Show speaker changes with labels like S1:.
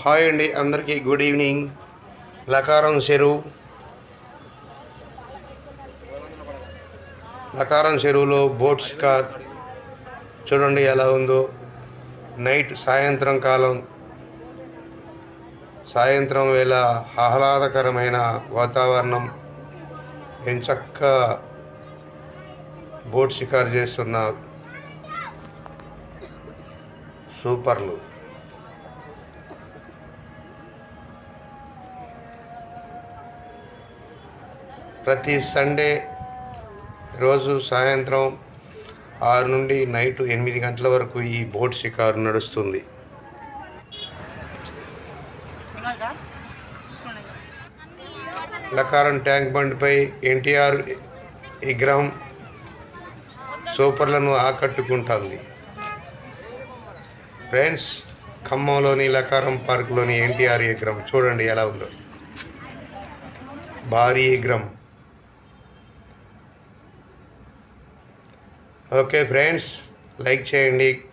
S1: Hi అండి, అందరికీ good evening. లకారం చెరువులో బోట్ షికార్ చూడండి ఎలా ఉందో. నైట్ సాయంత్రం వేళ ఆహ్లాదకరమైన వాతావరణం. ఎంచక్క బోట్ షికార్ చేస్తున్న సూపర్లు. ప్రతి సండే రోజు సాయంత్రం 6 నుండి నైట్ 8 గంటల వరకు ఈ బోట్ షికారు నడుస్తుంది. లకారం ట్యాంక్ బండ్పై ఎన్టీఆర్ విగ్రహం సూపర్లను ఆకట్టుకుంటుంది. ఫ్రెండ్స్, ఖమ్మంలోని లకారం పార్కులోని ఎన్టీఆర్ విగ్రహం చూడండి ఎలా ఉందో. భారీ విగ్రహం. ఓకే ఫ్రెండ్స్, లైక్ చేయండి.